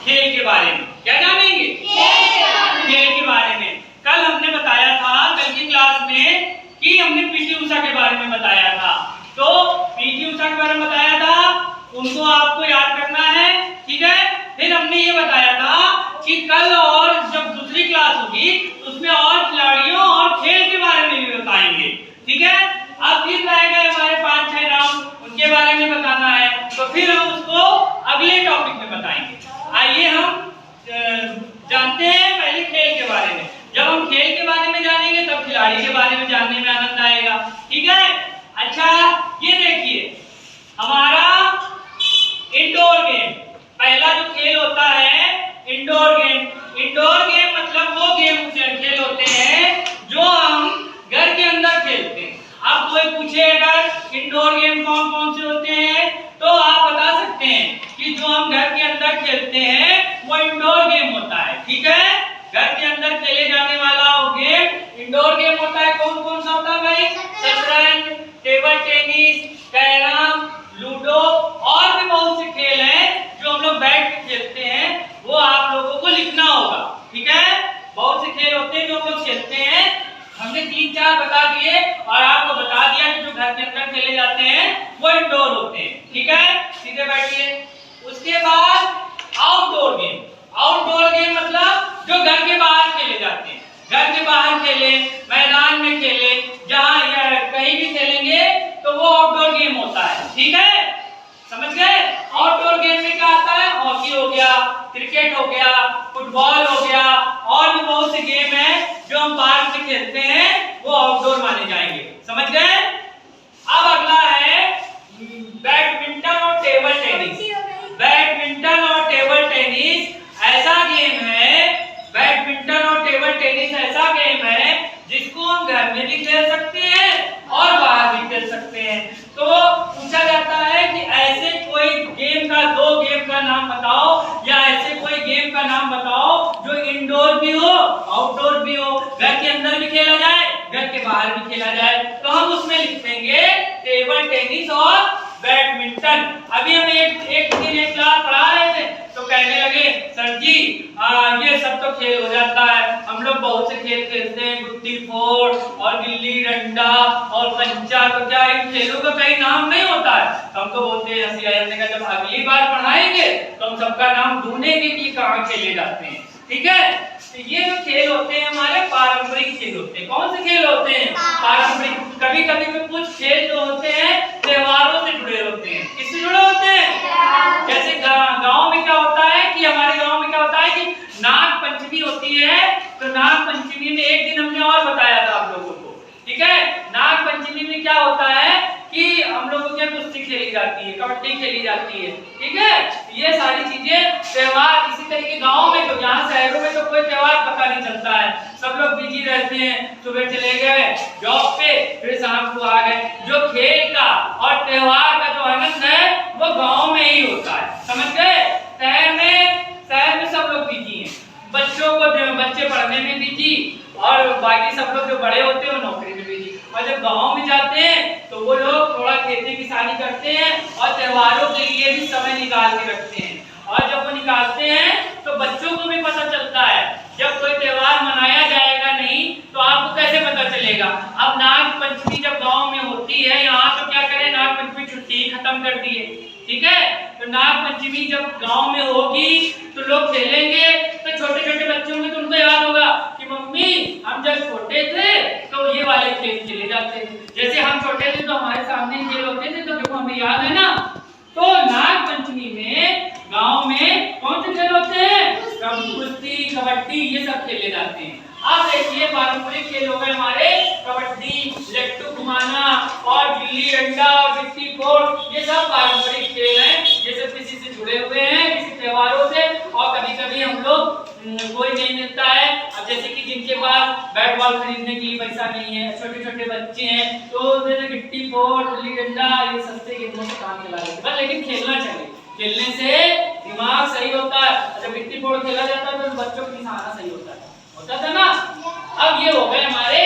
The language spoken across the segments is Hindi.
खेल के बारे में। क्या जानेंगे? खेल के बारे में। कल हमने बताया था, कल की क्लास में, कि हमने पीटी उषा के बारे में बताया था। तो पीटी उषा के बारे में बताया था, उनको आपको याद करना है, ठीक है। फिर हमने ये बताया था कि कल और जब दूसरी क्लास होगी उसमें और खिलाड़ियों और खेल के बारे में भी बताएंगे, ठीक है। अब फिर रह गए हमारे 5-6 नाम, उनके बारे में बताना है, तो फिर हम उसको अगले टॉपिक में बताएंगे। आइए हम जानते हैं पहले खेल के बारे में। जब हम खेल के बारे में जानेंगे तब खिलाड़ी के बारे में जानने में आनंद आएगा, ठीक है। अच्छा, ये देखिए हमारा इंडोर गेम, पहला जो खेल होता है इंडोर गेम। इंडोर गेम मतलब वो गेम खेल होते हैं जो हम घर के अंदर खेलते हैं। अब कोई पूछे अगर इंडोर गेम कौन कौन से होते हैं, तो आप बता सकते हैं कि जो हम घर के अंदर खेलते हैं वो इंडोर गेम होता है, ठीक है। घर के अंदर खेले जाने वाला वो गेम इंडोर गेम होता है। कौन कौन सा होता है भाई? शतरंज, टेबल टेनिस, कैरम, लूडो और भी बहुत से खेल हैं जो हम लोग बैठ के खेलते हैं, वो आप लोगों को लिखना होगा, ठीक है। बहुत से खेल होते हैं जो हम लोग खेलते हैं, हमने 3-4 बता दिए और आपको बता दिया कि जो घर के अंदर खेले जाते हैं वो इंडोर होते हैं, ठीक है। सीधे बैठिए। उसके बाद आउटडोर गेम। आउटडोर गेम मतलब जो घर के बाहर खेले जाते हैं। घर के बाहर खेले, मैदान में खेले, जहां कहीं भी खेलेंगे तो वो आउटडोर गेम होता है, ठीक है। समझ गए? आउटडोर गेम में क्या आता है? हॉकी हो गया, क्रिकेट हो गया, फुटबॉल हो गया, और भी बहुत से गेम हैं जो हम पार्क में खेलते हैं, वो आउटडोर माने जाएंगे। समझ गए? अब अगला है बैडमिंटन और टेबल टेनिस। बैडमिंटन और टेबल टेनिस ऐसा गेम है, बैडमिंटन और टेबल टेनिस ऐसा गेम है जिसको हम घर में भी खेल सकते हैं और बाहर भी खेल सकते हैं। तो पूछा जाता है कि ऐसे कोई गेम का, 2 गेम का नाम बताओ, या ऐसे कोई गेम का नाम बताओ जो इंडोर भी हो आउटडोर भी हो, घर के अंदर भी खेला जाए घर के बाहर भी खेला जाए। तो हम उसमें लिख देंगे टेबल टेनिस और बैडमिंटन। अभी हम एक क्लास पढ़ा रहे थे तो कहने लगे सर जी ये सब तो खेल हो जाता है, हम लोग बहुत से खेल खेलते हैं, गुत्ती फोड़ और गिल्ली डंडा और कंचा, तो क्या इन खेलों का कहीं नाम नहीं होता है? तो हम तो बोलते हैं, हंसी आने का जब अगली बार पढ़ाएंगे तो हम सबका नाम ढूंढेंगे कि कहाँ खेले जाते हैं, ठीक है। तो ये जो खेल होते हैं हमारे पारंपरिक खेल होते हैं। कौन से खेल होते हैं? पारंपरिक। कभी कभी में कुछ खेल जो होते हैं त्योहारों से जुड़े होते हैं। किससे जुड़े होते हैं? जैसे गांव में क्या होता है कि हमारे गांव में क्या होता है कि नाग पंचमी होती है, तो नाग पंचमी में एक दिन हमने और बताया था आप लोगों को, ठीक है। नाग पंचमी में क्या होता है कि हम लोगों के कुश्ती खेली जाती है, कबड्डी खेली जाती है, ठीक है। ये सारी चीजें त्योहार इसी तरीके गांव में, तो यहाँ शहरों में तो कोई त्योहार पता नहीं चलता है, सब लोग बिजी रहते हैं, सुबह चले गए जॉब पे, फिर शाम को आ गए। जो खेल का और त्योहार का जो आनंद है वो गांव में ही होता है, समझ गए। शहर में सब लोग बिजी हैं, बच्चे पढ़ने में बिजी और बाकी सब लोग जो बड़े होते हैं वो नौकरी में बिजी। और जब गांव में जाते हैं तो वो लोग थोड़ा खेती किसानी करते हैं और त्योहारों के लिए भी समय निकाल के रखते हैं। और जब वो निकालते हैं तो बच्चों को भी पता चलता है, जब कोई त्योहार मनाया जाएगा नहीं तो आपको कैसे पता चलेगा। अब नाग पंचमी जब गांव में होती है, यहाँ तो क्या करें, नाग पंचमी छुट्टी खत्म कर दी है, ठीक है। तो नाग पंचमी जब गांव में होगी तो लोग खेलेंगे, तो छोटे छोटे बच्चों में तो उनको याद होगा कि मम्मी हम जब छोटे थे तो ये वाले खेल खेले जाते थे। जैसे हम छोटे थे तो हमारे सामने खेल होते थे, तो देखो हमें याद है ना। तो नाग पंचमी में गांव में कौन से खेल होते हैं? कुश्ती, कबड्डी, ये सब खेले जाते हैं। अब देखिए पारंपरिक खेल हो गए हमारे कबड्डी, लट्टू घुमाना और गिल्ली डंडा और गिट्टी फोड़, ये सब पारंपरिक खेल हैं। ये सब किसी से जुड़े हुए हैं, किसी त्योहारों से। और कभी कभी हम लोग कोई नहीं मिलता है, अब जैसे कि जिनके पास बैट बॉल खरीदने के लिए पैसा नहीं है, छोटे छोटे बच्चे हैं, तो गिट्टी फोड़, गिल्ली डंडा, ये सस्ते गेमों से काम चला लेते हैं। लेकिन खेलना चाहिए, खेलने से दिमाग सही होता है। जब गिट्टी फोड़ खेला जाता है तो बच्चों का निशाना सही होता था ना। अब ये हो गए हमारे,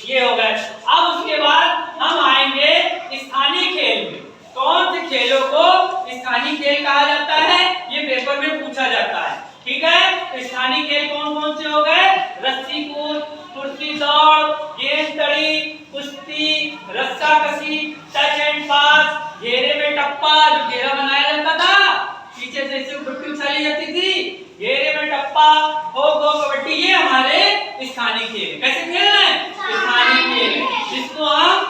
ये हो गए। अब उसके बाद हम आएंगे स्थानीय खेल में। कौन से खेलों को स्थानीय खेल कहा जाता है, ये टप्पा जो घेरा बनाया जाता था, पीछे से इसे गुट्टी उछाली जाती थी, घेरे में टप्पा, खो खो, कबड्डी, ये हमारे स्थानीय खेल। कैसे खेल रहे हैं? स्थानीय खेल, जिसको हम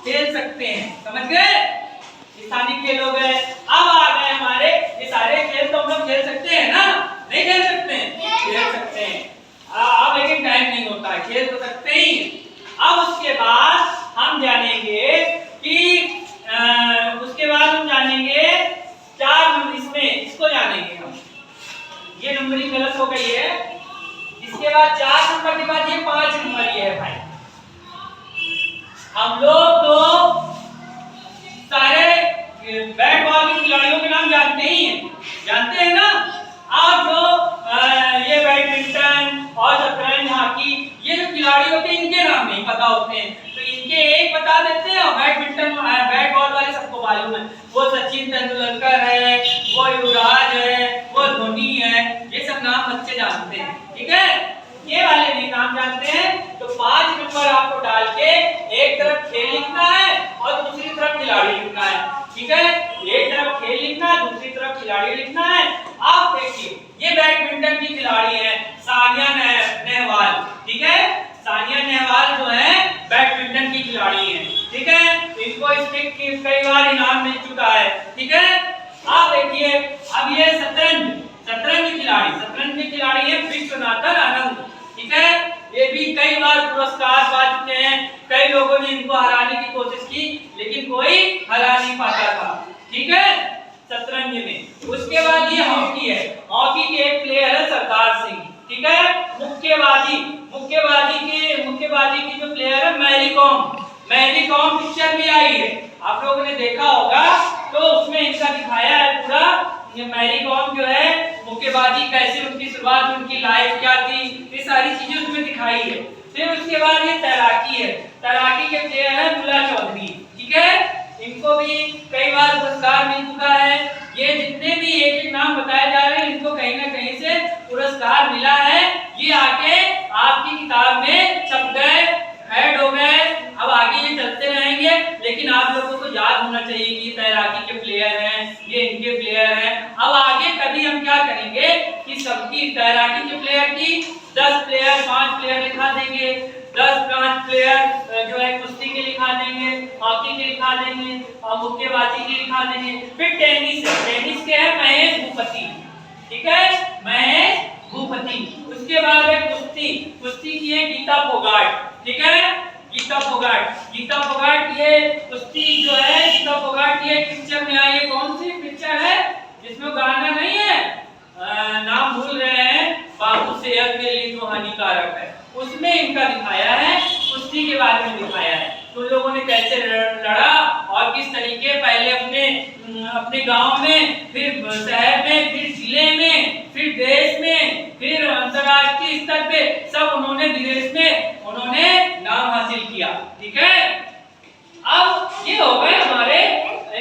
खेल सकते हैं। समझ गए? स्थानीय खेल हो गए। अब आ गए हमारे ये सारे खेल, तो हम लोग खेल सकते हैं ना? नहीं खेल सकते हैं? खेल सकते हैं। अब लेकिन टाइम नहीं होता है, खेल तो सकते ही। अब उसके बाद हम जानेंगे कि इसमें इसको जानेंगे हम। ये नंबरिंग गलत हो गई है। इसके बाद 4 नंबर के बाद ये 5 नंबर ये है भाई। हम लोग तो सारे बैट बॉल के खिलाड़ियों के नाम जानते ही हैं, जानते हैं ना? आप जो ये बैडमिंटन और शतरंज, हॉकी, ये जो खिलाड़ी होते हैं इनके नाम नहीं पता होते हैं, तो इनके एक बता देते हैं। और बैडमिंटन बैट बॉल वाले सबको मालूम है, वो सचिन तेंदुलकर है, वो युवराज है, वो धोनी है, ये सब नाम बच्चे जानते हैं। ठीक है, ये वाले नहीं नाम जानते हैं। तो 5 नंबर आपको डाल के एक तरफ खेल लिखना है और दूसरी तरफ खिलाड़ी लिखना है। ठीक है, एक तरफ खेल लिखना है, दूसरी तरफ खिलाड़ी लिखना है। आप देखिए, ये बैडमिंटन की खिलाड़ी है सानिया नेहवाल। ठीक है, सानिया नेहवाल जो है बैडमिंटन की खिलाड़ी है। ठीक है, इनको इसमें कई बार इनाम मिल चुका है। ठीक है, आप देखिए, अब ये शतरंज की खिलाड़ी है विश्वनाथन आनंद। ठीक है, ये भी कई बार पुरस्कार पा चुके हैं। कई लोगों ने इनको हराने की कोशिश की, लेकिन कोई हरा नहीं पाता था। ठीक है, शतरंज में। उसके बाद ये हॉकी है। हॉकी के एक प्लेयर है सरदार सिंह। ठीक है, मुक्केबाजी की जो प्लेयर है मैरी कॉम पिक्चर भी आई है, आप लोगों ने देखा होगा। तो उसमें इनका दिखाया है पूरा, ये मैरी कॉम जो है मुक्केबाजी कैसे उनकी शुरुआत, उनकी लाइफ क्या थी, ये सारी चीजें उसमें दिखाई है। फिर उसके बाद ये तैराकी है। तैराकी के प्लेयर है दुल्ला चौधरी। ठीक है, इनको भी कई बार पुरस्कार मिल चुका है। ये जितने भी एक नाम बताए जा रहे हैं, इनको कहीं ना कहीं से पुरस्कार मिला है। ये आगे आपकी किताब में छप गए, ऐड हो गए। अब आगे ये चलते रहेंगे, लेकिन आप लोगों को याद होना चाहिए कि तैराकी के प्लेयर हैं, ये इनके प्लेयर हैं। अब आगे कभी हम क्या करेंगे कि सबकी तैराकी के प्लेयर की 10 प्लेयर 5 प्लेयर लिखा देंगे, 10-5 प्लेयर जो है कुश्ती के लिखा देंगे, हॉकी के लिखा देंगे और मुक्केबाजी के लिखा देंगे। फिर टेनिस के है महेश भूपति। ठीक है, महेश भूपति। उसके बाद है कुश्ती की है गीता फोगाट। ठीक है, गीता फोगाट ये कुश्ती जो है, गीता फोगाट ये पिक्चर में आई है। कौन सी पिक्चर है जिसमें गाना नहीं है, नाम भूल रहे हैं, बाबू सेहत के लिए जो हानिकारक है, उसमें इनका दिखाया है, कुश्ती के बारे में दिखाया है। तुम लोगों ने कैसे लड़ा और किस तरीके पहले अपने गांव में, फिर शहर में, फिर जिले में, फिर देश में, फिर अंतर्राष्ट्रीय स्तर पे सब उन्होंने विदेश में उन्होंने नाम हासिल किया। ठीक है, अब ये हो गए हमारे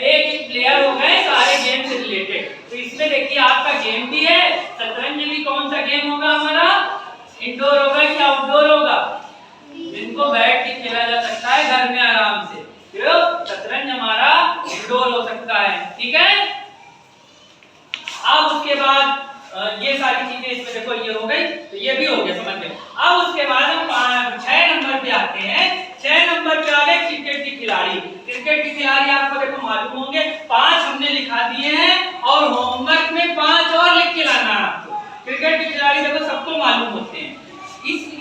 एक प्लेयर हो गए सारे गेम से रिलेटेड। तो इसमें देखिए आपका गेम भी है। शतरंज भी कौन सा गेम होगा हमारा, इंडोर होगा कि आउटडोर होगा? जिनको बैठ के खेला जा सकता है घर में आराम से, तो शतरंज हमारा इंडोर हो सकता है। ठीक है, अब उसके बाद ये सारी चीजें इसमें देखो, ये हो गई, तो ये भी हो गया, समझ गए। अब उसके बाद हम 6 नंबर पे आते हैं। 6 नंबर पे आ गए क्रिकेट की खिलाड़ी। क्रिकेट की खिलाड़ी आपको देखो मालूम होंगे, 5 हमने लिखा दिए हैं और होमवर्क में 5 और लिख के लाना है आपको। क्रिकेट की खिलाड़ी देखो सबको मालूम होते हैं,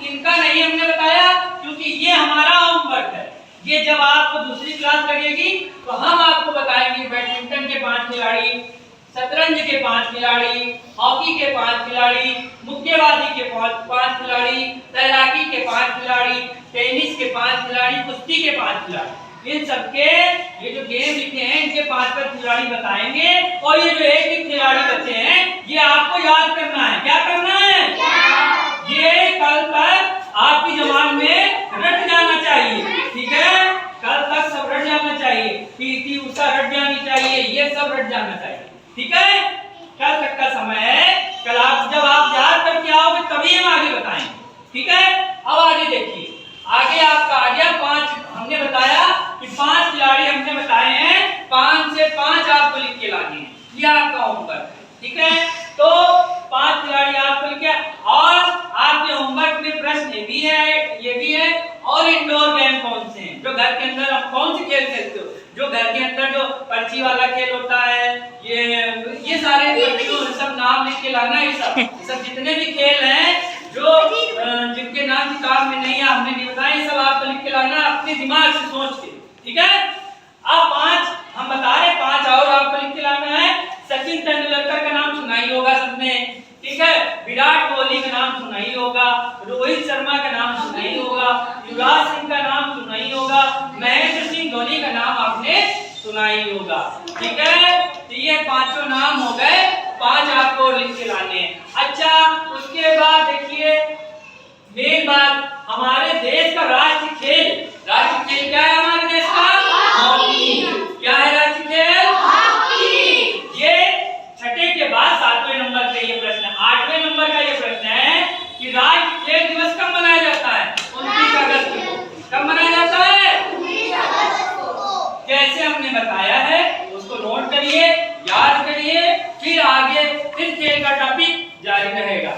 इनका नहीं हमने बताया क्योंकि ये हमारा होमवर्क है। ये जब आपको दूसरी क्लास लगेगी तो हम आपको बताएंगे बैडमिंटन के 5 खिलाड़ी, शतरंज के 5 खिलाड़ी, हॉकी के 5 खिलाड़ी, मुक्केबाजी के 5 खिलाड़ी, तैराकी के 5 खिलाड़ी, टेनिस के 5 खिलाड़ी, कुश्ती के 5 खिलाड़ी। इन सबके ये जो गेम लिखे हैं इनके 5 खिलाड़ी बताएंगे। और ये जो एक खिलाड़ी बचे हैं ये आपको याद करना है। क्या करना है? ये कल तक आपकी जबान में रट जाना चाहिए। ठीक है, कल तक सब रट जाना चाहिए। पीटी उषा रट जानी चाहिए, ये सब रट जाना चाहिए। ठीक है, कल तक का समय है। कल आप जब आप याद करके आओगे तभी हम आगे बताएंगे। ठीक है, अब आगे देखिए, आगे आपका आ गया 5। हमने बताया कि 5 खिलाड़ी हमने बताए हैं 5 से 5 आपको लिख के लाने हैं, ये आपका होमवर्क है, ठीक है। तो 5 खिलाड़ी आपको लिखे, और आपके होमवर्क में प्रश्न ये भी है और इंडोर गेम कौन से हैं, जो घर के अंदर आप कौन से खेल खेलते हो, जो घर के अंदर जो पर्ची वाला खेल होता है, ये सारे पर्चियों सब नाम लिख के लाना है। सब जितने भी खेल हैं जो जिनके नाम किताब में नहीं है, हमने नहीं बताया, सब आपको लिख के लाना अपने दिमाग से सोच के, ठीक है। अब 5 हम बता रहे, 5 और आपको लिख के लाना है। सचिन तेंदुलकर का नाम सुना ही होगा सबने, ठीक है। विराट कोहली का नाम सुना ही होगा, रोहित शर्मा का नाम सुना ही होगा, युवराज सिंह का नाम सुना ही होगा, महेंद्र सिंह धोनी का नाम आपने सुना ही होगा, ठीक है। तो ये 5 नाम हो गए, 5 आपको लिख के लाने हैं। अच्छा, उसके बाद देखिए मेन बात, हमारे देश का राष्ट्रीय खेल क्या है हमारे देश का? हॉकी। क्या है राष्ट्रीय खेल? हॉकी। ये छठे के बाद 7वें नंबर पे ये प्रश्न, 8वें नंबर का ये प्रश्न है कि राष्ट्रीय खेल दिवस कब मनाया जाता है? 29 अगस्त को। कब मनाया जाता है? 29 अगस्त को। जैसे हमने बताया है उसको नोट करिए, याद करिए, फिर आगे फिर खेल का टॉपिक जारी रहेगा।